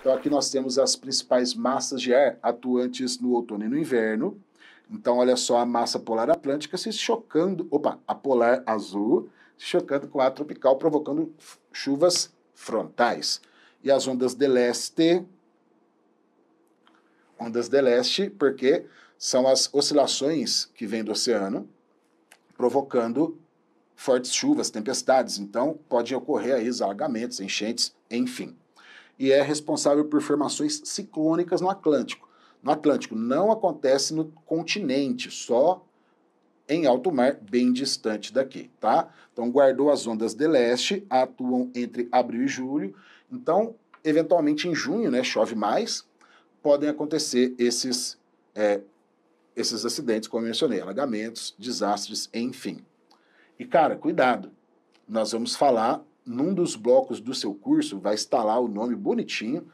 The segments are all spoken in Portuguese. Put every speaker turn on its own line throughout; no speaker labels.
Então aqui nós temos as principais massas de ar atuantes no outono e no inverno. Então olha só a massa polar atlântica se chocando, a polar azul se chocando com a tropical, provocando chuvas frontais. E as ondas de leste, porque são as oscilações que vêm do oceano, provocando fortes chuvas, tempestades. Então, podem ocorrer aí alagamentos, enchentes, enfim. E é responsável por formações ciclônicas no Atlântico. No Atlântico não acontece no continente, só em alto mar, bem distante daqui, tá? Então, guardou as ondas de leste, atuam entre abril e julho. Então, eventualmente em junho, né, chove mais, podem acontecer esses acidentes, como eu mencionei, alagamentos, desastres, enfim. E, cara, cuidado, nós vamos falar, num dos blocos do seu curso, vai estar lá o nome bonitinho,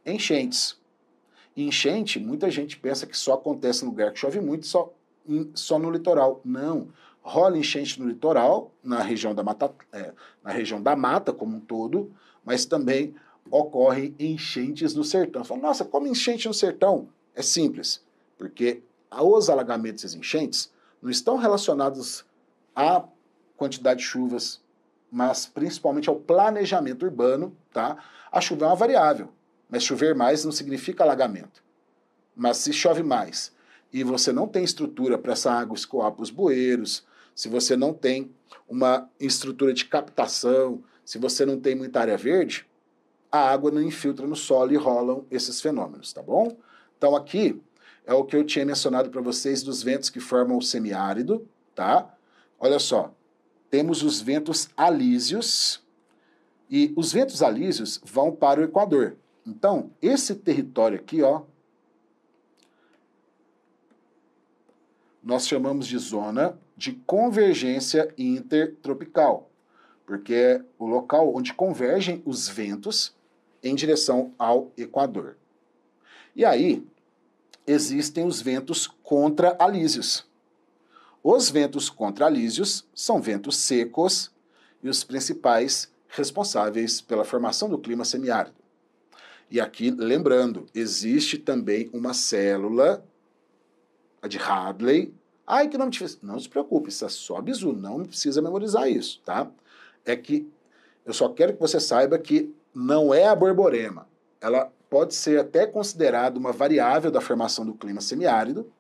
enchentes. E enchente, muita gente pensa que só acontece no lugar que chove muito, só no litoral. Não, rola enchente no litoral, na região da mata como um todo, mas também ocorrem enchentes no sertão. Fala, nossa, como enchente no sertão? É simples, porque os alagamentos e as enchentes não estão relacionados à quantidade de chuvas, mas principalmente ao planejamento urbano, tá? A chuva é uma variável, mas chover mais não significa alagamento. Mas se chove mais e você não tem estrutura para essa água escoar para os bueiros, se você não tem uma estrutura de captação, se você não tem muita área verde, a água não infiltra no solo e rolam esses fenômenos, tá bom? Então aqui é o que eu tinha mencionado para vocês dos ventos que formam o semiárido, tá? Olha só, temos os ventos alísios, e os ventos alísios vão para o Equador. Então, esse território aqui, ó, nós chamamos de zona de convergência intertropical, porque é o local onde convergem os ventos em direção ao Equador. E aí, existem os ventos contra-alísios. Os ventos contra-alísios são ventos secos e os principais responsáveis pela formação do clima semiárido. E aqui, lembrando, existe também uma célula, a de Hadley. Ai, que nome difícil. Não se preocupe, isso é só bizu, não precisa memorizar isso, tá? É que eu só quero que você saiba que não é a borborema. Ela pode ser até considerada uma variável da formação do clima semiárido.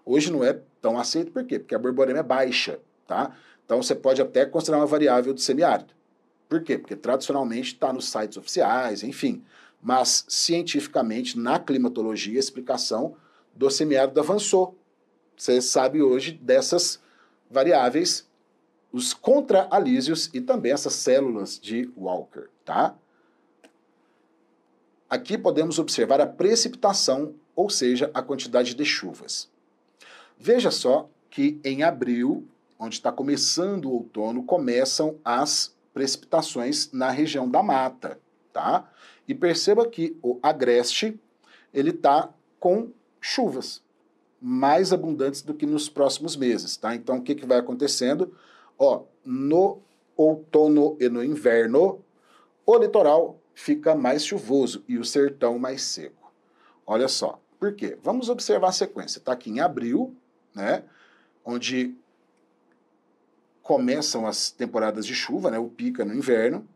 Hoje não é tão aceito, por quê? Porque a borborema é baixa, tá? Então você pode até considerar uma variável do semiárido. Por quê? Porque tradicionalmente está nos sites oficiais, enfim. Mas cientificamente, na climatologia, a explicação do semiárido avançou. Você sabe hoje dessas variáveis, os contra-alísios e também essas células de Walker, tá? Aqui podemos observar a precipitação, ou seja, a quantidade de chuvas. Veja só que em abril, onde está começando o outono, começam as precipitações na região da mata, tá? E perceba que o agreste, ele está com chuvas mais abundantes do que nos próximos meses, tá? Então, o que vai acontecendo? Ó, no outono e no inverno, o litoral fica mais chuvoso e o sertão mais seco. Olha só, por quê? Vamos observar a sequência. Está aqui em abril, né, onde começam as temporadas de chuva, né, o pico é no inverno.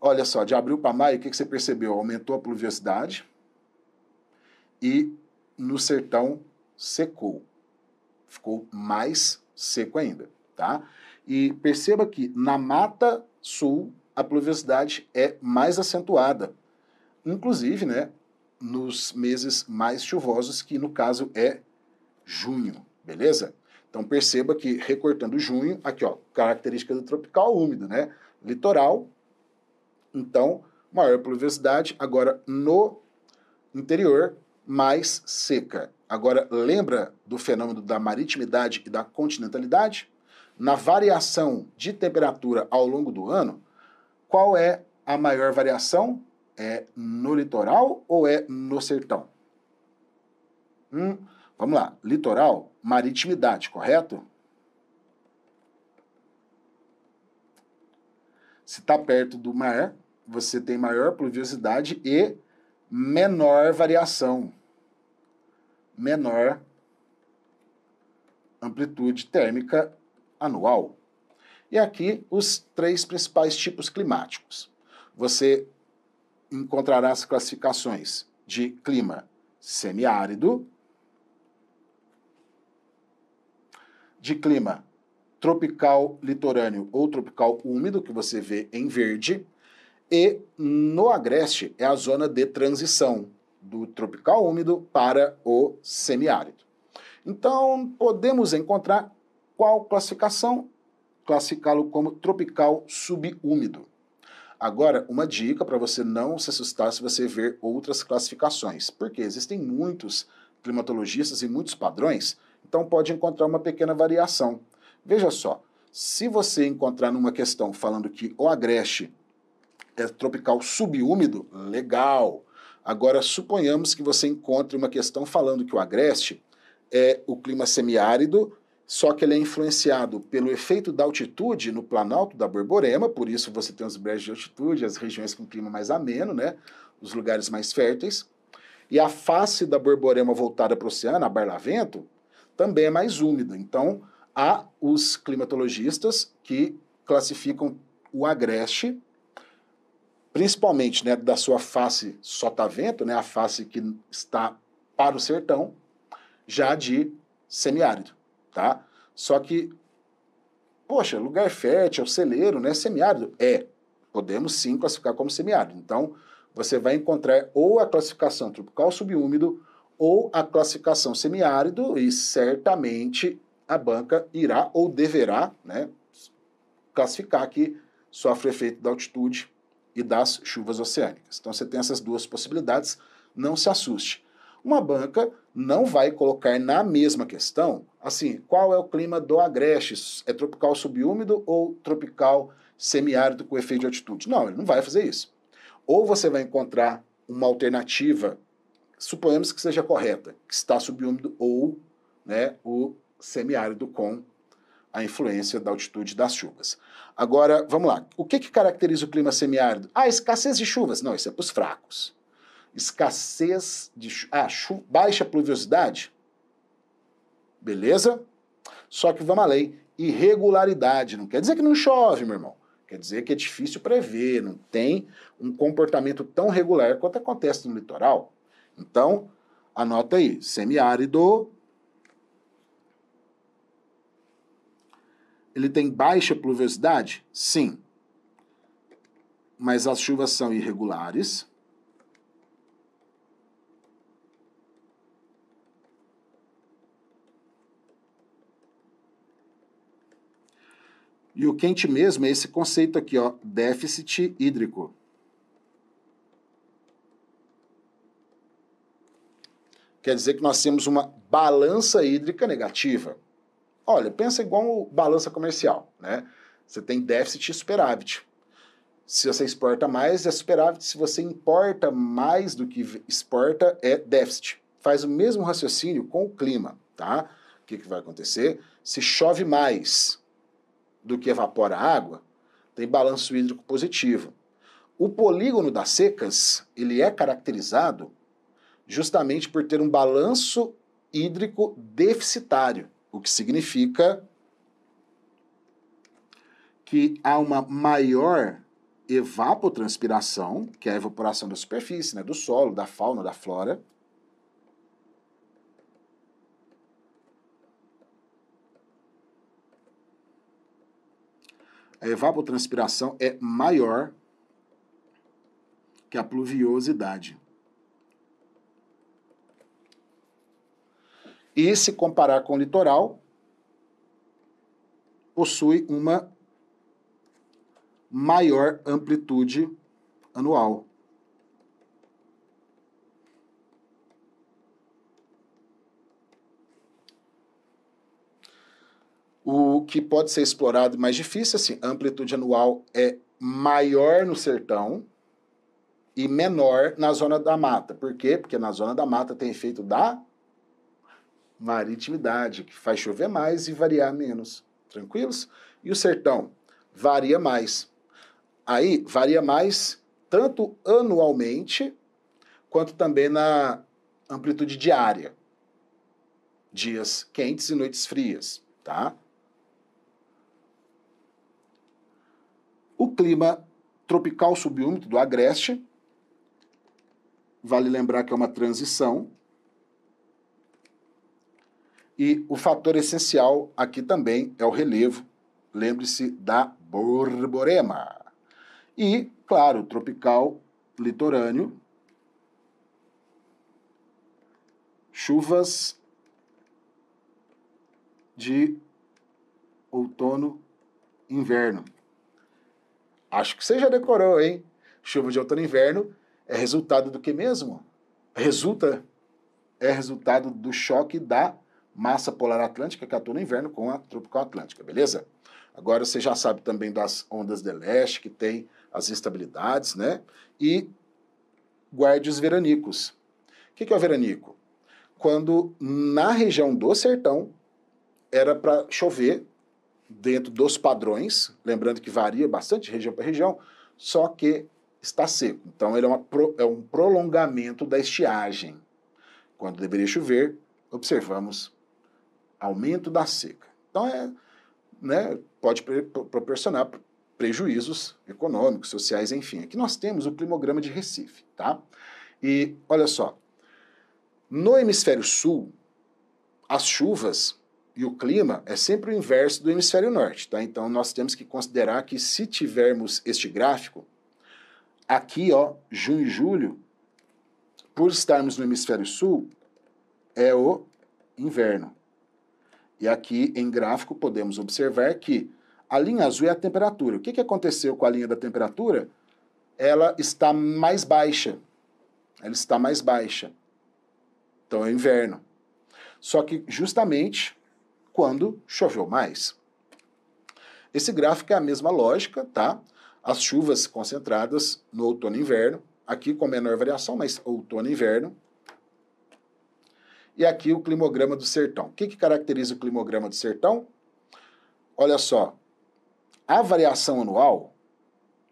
Olha só, de abril para maio, o que você percebeu? Aumentou a pluviosidade e no sertão secou. Ficou mais seco ainda, tá? E perceba que na Mata Sul a pluviosidade é mais acentuada, inclusive, né, nos meses mais chuvosos, que no caso é junho, beleza? Então perceba que recortando junho, aqui ó, característica do tropical úmido, né? Litoral, então maior pluviosidade, agora no interior mais seca. Agora, lembra do fenômeno da maritimidade e da continentalidade? Na variação de temperatura ao longo do ano, qual é a maior variação? É no litoral ou é no sertão? Vamos lá. Litoral, maritimidade, correto? Se está perto do mar, você tem maior pluviosidade e menor variação, menor amplitude térmica anual. E aqui os 3 principais tipos climáticos. Você encontrará as classificações de clima semiárido, de clima tropical litorâneo ou tropical úmido, que você vê em verde, e no agreste é a zona de transição do tropical úmido para o semiárido. Então, podemos encontrar qual classificação? Classificá-lo como tropical subúmido. Agora, uma dica para você não se assustar se você ver outras classificações, porque existem muitos climatologistas e muitos padrões, então pode encontrar uma pequena variação. Veja só, se você encontrar numa questão falando que o agreste é tropical subúmido, legal. Agora, suponhamos que você encontre uma questão falando que o agreste é o clima semiárido, só que ele é influenciado pelo efeito da altitude no planalto da Borborema, por isso você tem os brejos de altitude, as regiões com clima mais ameno, né? Os lugares mais férteis. E a face da Borborema voltada para o oceano, a Barlavento, também é mais úmida. Então, há os climatologistas que classificam o agreste, principalmente, né, da sua face sotavento, né, a face que está para o sertão, já de semiárido, tá? Só que, poxa, lugar fértil, celeiro, né, semiárido? Podemos sim classificar como semiárido. Então, você vai encontrar ou a classificação tropical subúmido ou a classificação semiárido e certamente a banca irá ou deverá, né, classificar que sofre efeito da altitude e das chuvas oceânicas. Então você tem essas 2 possibilidades, não se assuste. Uma banca não vai colocar na mesma questão, assim, qual é o clima do agreste? É tropical subúmido ou tropical semiárido com efeito de altitude? Não, ele não vai fazer isso. Ou você vai encontrar uma alternativa, suponhamos que seja correta, que está subúmido ou, né, o semiárido com a influência da altitude das chuvas. Agora, vamos lá. O que caracteriza o clima semiárido? Escassez de chuvas. Não, isso é para os fracos. Escassez de baixa pluviosidade. Beleza? Só que vamos além. Irregularidade. Não quer dizer que não chove, meu irmão. Quer dizer que é difícil prever, não tem um comportamento tão regular quanto acontece no litoral. Então, anota aí. Semiárido. Ele tem baixa pluviosidade? Sim. Mas as chuvas são irregulares. E o quente mesmo é esse conceito aqui, ó, déficit hídrico. Quer dizer que nós temos uma balança hídrica negativa. Olha, pensa igual balança comercial, né? Você tem déficit e superávit. Se você exporta mais, é superávit. Se você importa mais do que exporta, é déficit. Faz o mesmo raciocínio com o clima, tá? O que vai acontecer? Se chove mais do que evapora água, tem balanço hídrico positivo. O polígono das secas, ele é caracterizado justamente por ter um balanço hídrico deficitário, o que significa que há uma maior evapotranspiração, que é a evaporação da superfície, né, do solo, da fauna, da flora. A evapotranspiração é maior que a pluviosidade. E se comparar com o litoral, possui uma maior amplitude anual. O que pode ser explorado mais difícil, assim, a amplitude anual é maior no sertão e menor na zona da mata. Por quê? Porque na zona da mata tem efeito da maritimidade, que faz chover mais e variar menos. Tranquilos? E o sertão? Varia mais. Aí, varia mais tanto anualmente, quanto também na amplitude diária. Dias quentes e noites frias, tá? O clima tropical subúmido do Agreste, vale lembrar que é uma transição, e o fator essencial aqui também é o relevo, lembre-se da Borborema. E, claro, tropical litorâneo, chuvas de outono e inverno. Acho que você já decorou, hein? Chuva de outono e inverno é resultado do que mesmo? É resultado do choque da massa polar atlântica que atua no inverno com a tropical atlântica, beleza? Agora você já sabe também das ondas de leste, que tem as instabilidades, né? E guarde os veranicos. O que é o veranico? Quando na região do sertão era para chover dentro dos padrões, lembrando que varia bastante de região para região, só que está seco. Então ele é um prolongamento da estiagem. Quando deveria chover, observamos aumento da seca. Então pode proporcionar prejuízos econômicos, sociais, enfim. Aqui nós temos o climograma de Recife, tá? E olha só, no hemisfério sul, as chuvas e o clima é sempre o inverso do hemisfério norte, tá? Então nós temos que considerar que se tivermos este gráfico, aqui, ó, junho e julho, por estarmos no hemisfério sul, é o inverno. E aqui em gráfico podemos observar que a linha azul é a temperatura. O que aconteceu com a linha da temperatura? Ela está mais baixa. Ela está mais baixa. Então é inverno. Só que justamente quando choveu mais. Esse gráfico é a mesma lógica, tá? As chuvas concentradas no outono e inverno, aqui com menor variação, mas outono e inverno. E aqui o climograma do sertão. O que caracteriza o climograma do sertão? Olha só, a variação anual,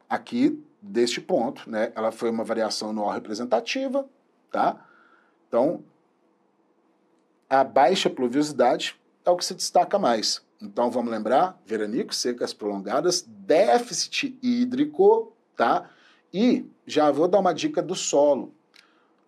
aqui deste ponto, né? Ela foi uma variação anual representativa, tá? Então, a baixa pluviosidade é o que se destaca mais. Então, vamos lembrar, veranico, secas prolongadas, déficit hídrico, tá? E já vou dar uma dica do solo.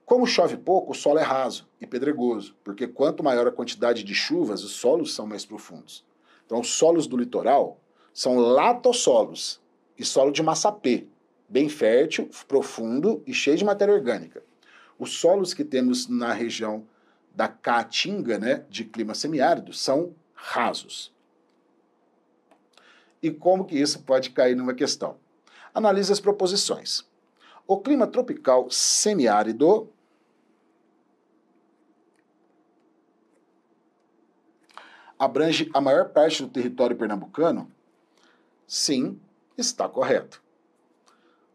Como chove pouco, o solo é raso e pedregoso, porque quanto maior a quantidade de chuvas, os solos são mais profundos. Então, os solos do litoral são latossolos e solo de massapê, bem fértil, profundo e cheio de matéria orgânica. Os solos que temos na região da Caatinga, né, de clima semiárido, são rasos. E como que isso pode cair numa questão? Analise as proposições. O clima tropical semiárido abrange a maior parte do território pernambucano? Sim, está correto.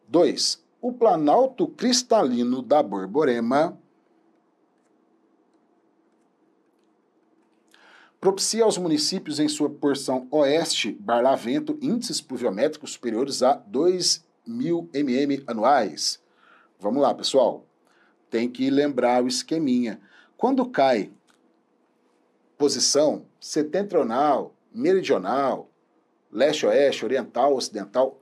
2. O planalto cristalino da Borborema propicia aos municípios em sua porção oeste, Barlavento, índices pluviométricos superiores a 2.000 mm anuais. Vamos lá, pessoal. Tem que lembrar o esqueminha. Quando cai posição setentrional, meridional, leste-oeste, oriental, ocidental,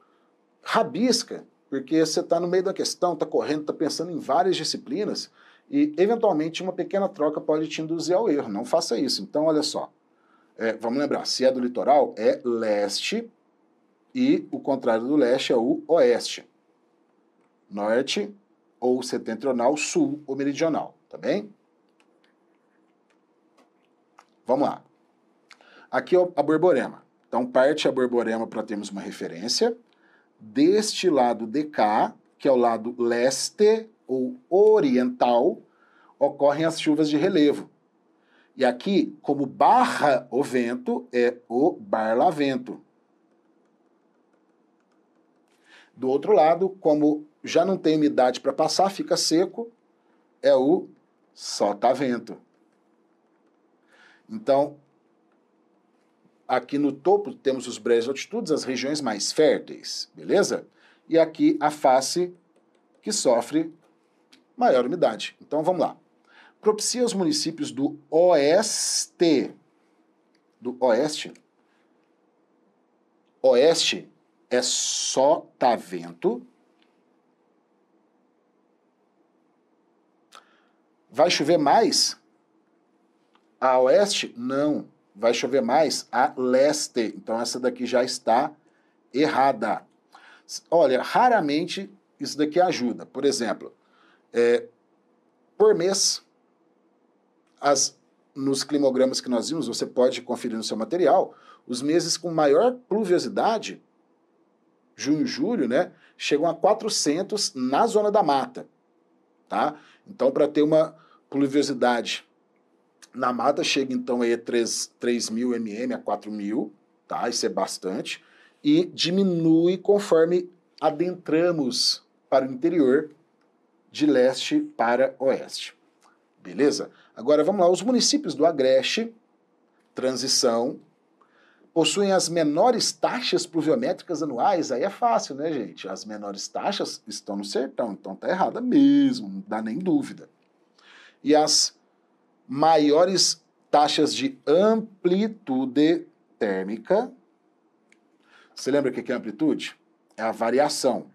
rabisca, porque você está no meio da questão, está correndo, está pensando em várias disciplinas e, eventualmente, uma pequena troca pode te induzir ao erro. Não faça isso. Então, olha só. Vamos lembrar, se é do litoral, é leste e o contrário do leste é o oeste. Norte ou setentrional, sul ou meridional, tá bem? Vamos lá. Aqui é a Borborema. Então, parte a Borborema para termos uma referência. Deste lado de cá, que é o lado leste ou oriental, ocorrem as chuvas de relevo. E aqui, como barra o vento, é o barlavento. Do outro lado, como já não tem umidade para passar, fica seco, é o sotavento. Então, aqui no topo temos os brejos altitudes, as regiões mais férteis, beleza? E aqui a face que sofre maior umidade. Então vamos lá. Propicia os municípios do oeste. Do oeste. Oeste é sotavento. Vai chover mais a oeste? Não. Vai chover mais a leste. Então essa daqui já está errada. Olha, raramente isso daqui ajuda. Por exemplo, por mês, nos climogramas que nós vimos, você pode conferir no seu material, os meses com maior pluviosidade, junho e julho, né, chegam a 400 na zona da mata, tá? Então, para ter uma pluviosidade na mata, chega então aí a 3.000 mm a 4.000, tá? Isso é bastante. E diminui conforme adentramos para o interior, de leste para oeste. Beleza? Agora vamos lá. Os municípios do Agreste, Transição, possuem as menores taxas pluviométricas anuais. Aí é fácil, né, gente? As menores taxas estão no sertão, então tá errada mesmo, não dá nem dúvida. E as maiores taxas de amplitude térmica. Você lembra o que é amplitude? É a variação.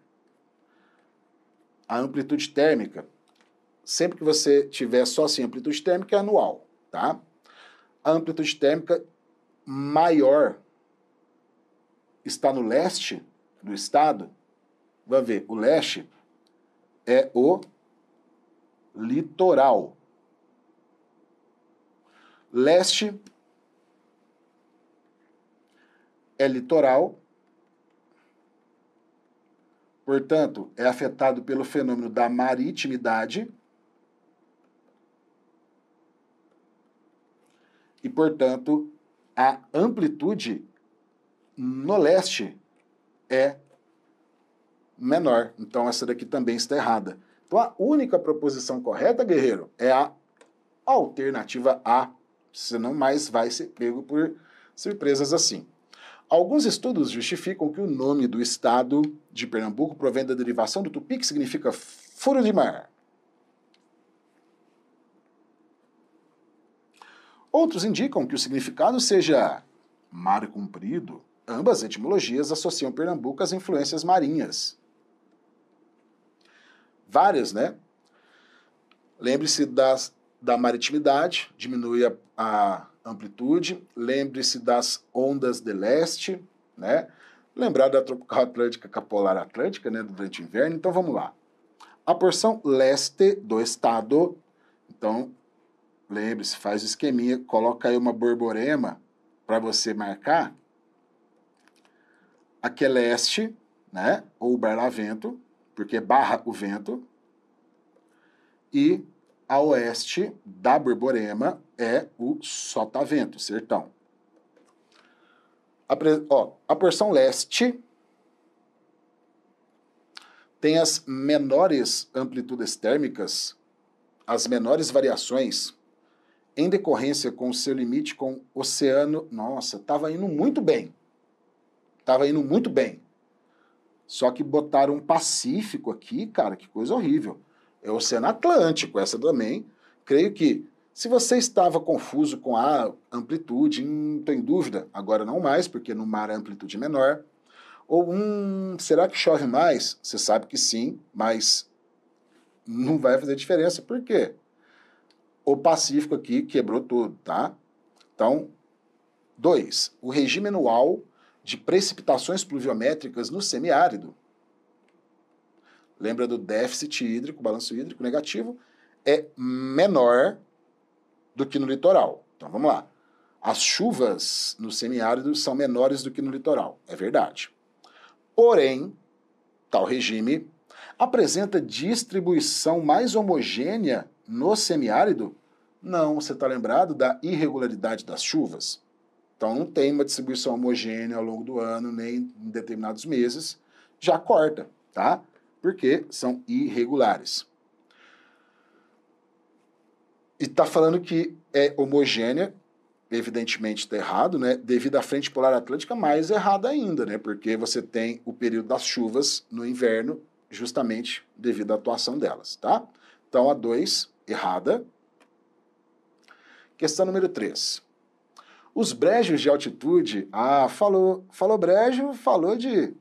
A amplitude térmica, sempre que você tiver só assim, amplitude térmica é anual, tá? A amplitude térmica maior está no leste do estado. Vai ver, o leste é o litoral. Leste é litoral, portanto, é afetado pelo fenômeno da maritimidade e, portanto, a amplitude no leste é menor. Então, essa daqui também está errada. Então, a única proposição correta, guerreiro, é a alternativa A. Você não mais vai ser pego por surpresas assim. Alguns estudos justificam que o nome do estado de Pernambuco provém da derivação do tupi, que significa furo de mar. Outros indicam que o significado seja mar comprido. Ambas etimologias associam Pernambuco às influências marinhas. Várias, né? Lembre-se da maritimidade, diminui a amplitude. Lembre-se das ondas de leste, né? Lembrar da tropical atlântica com a polar atlântica, né? Durante o inverno. Então vamos lá. A porção leste do estado, então, lembre-se, faz o esqueminha, coloca aí uma borborema para você marcar. Aqui é leste, né? Ou barlavento, porque barra o vento. E a oeste da borborema é o sotavento, sertão. A porção leste tem as menores amplitudes térmicas, as menores variações, em decorrência com o seu limite com o oceano. Nossa, estava indo muito bem. Estava indo muito bem. Só que botaram um Pacífico aqui, cara, que coisa horrível. É o Oceano Atlântico, essa também. Creio que, se você estava confuso com a amplitude, não tem dúvida, agora não mais, porque no mar a amplitude é menor. Ou, será que chove mais? Você sabe que sim, mas não vai fazer diferença. Por quê? O Pacífico aqui quebrou tudo, tá? Então, 2. O regime anual de precipitações pluviométricas no semiárido. Lembra do déficit hídrico, balanço hídrico negativo, é menor do que no litoral. Então vamos lá. As chuvas no semiárido são menores do que no litoral. É verdade. Porém, tal regime apresenta distribuição mais homogênea no semiárido? Não, você está lembrado da irregularidade das chuvas? Então não tem uma distribuição homogênea ao longo do ano, nem em determinados meses. Já corta, tá? Porque são irregulares. E está falando que é homogênea, evidentemente está errado, né? Devido à frente polar atlântica, mais errado ainda, né? Porque você tem o período das chuvas no inverno justamente devido à atuação delas, tá? Então, a 2, errada. Questão número 3. Os brejos de altitude, falou brejo, falou de,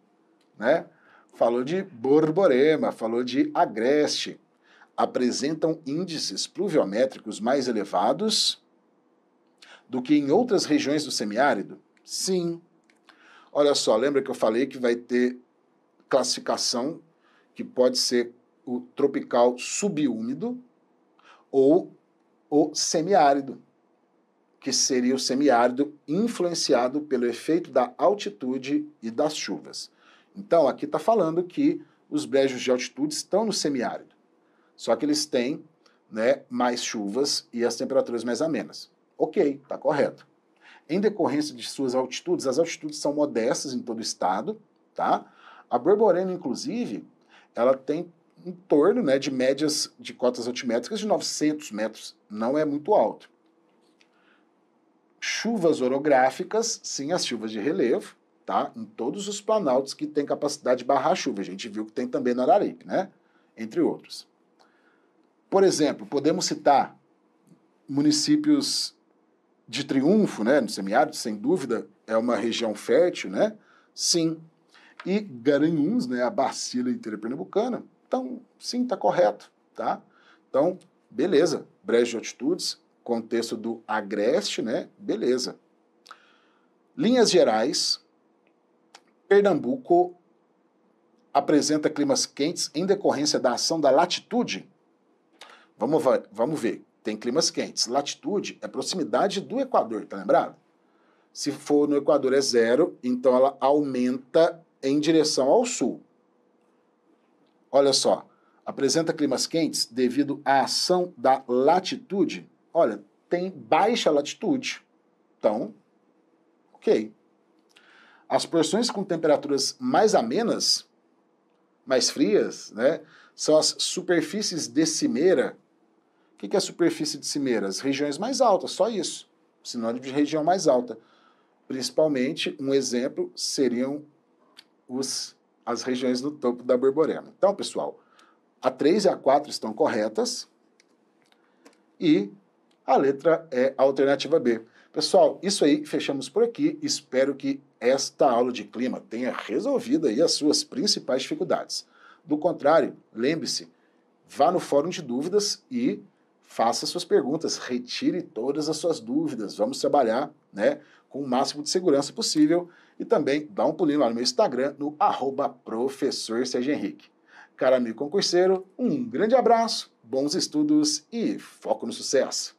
né? Falou de Borborema, falou de Agreste. Apresentam índices pluviométricos mais elevados do que em outras regiões do semiárido? Sim. Olha só, lembra que eu falei que vai ter classificação que pode ser o tropical subúmido ou o semiárido, que seria o semiárido influenciado pelo efeito da altitude e das chuvas. Então, aqui está falando que os brejos de altitude estão no semiárido, só que eles têm, né, mais chuvas e as temperaturas mais amenas. Ok, está correto. Em decorrência de suas altitudes, as altitudes são modestas em todo o estado, tá? A Borborema, inclusive, ela tem em torno, né, de médias de cotas altimétricas de 900 metros, não é muito alto. Chuvas orográficas, sim, as chuvas de relevo, tá? Em todos os planaltos que tem capacidade de barrar chuva. A gente viu que tem também no Araripe, né? Entre outros. Por exemplo, podemos citar municípios de Triunfo, né? No semiárido, sem dúvida, é uma região fértil, né? Sim. E Garanhuns, né? A bacia inteira pernambucana. Então, sim, tá correto, tá? Então, beleza. Brejo de altitudes, contexto do Agreste, né? Beleza. Linhas gerais, Pernambuco apresenta climas quentes em decorrência da ação da latitude? Vamos ver. Tem climas quentes. Latitude é proximidade do Equador, tá lembrado? Se for no Equador é 0, então ela aumenta em direção ao sul. Olha só, apresenta climas quentes devido à ação da latitude? Olha, tem baixa latitude. Então, ok. As porções com temperaturas mais amenas, mais frias, né, são as superfícies de cimeira. O que é a superfície de cimeira? As regiões mais altas, só isso. Sinônimo de região mais alta. Principalmente, um exemplo seriam as regiões no topo da Borborema. Então, pessoal, a 3 e a 4 estão corretas e a letra é a alternativa B. Pessoal, isso aí, fechamos por aqui. Espero que esta aula de clima tenha resolvido aí as suas principais dificuldades. Do contrário, lembre-se, vá no fórum de dúvidas e faça suas perguntas, retire todas as suas dúvidas. Vamos trabalhar, né, com o máximo de segurança possível e também dá um pulinho lá no meu Instagram, no @professor Sérgio Henrique. Cara amigo concurseiro, um grande abraço, bons estudos e foco no sucesso!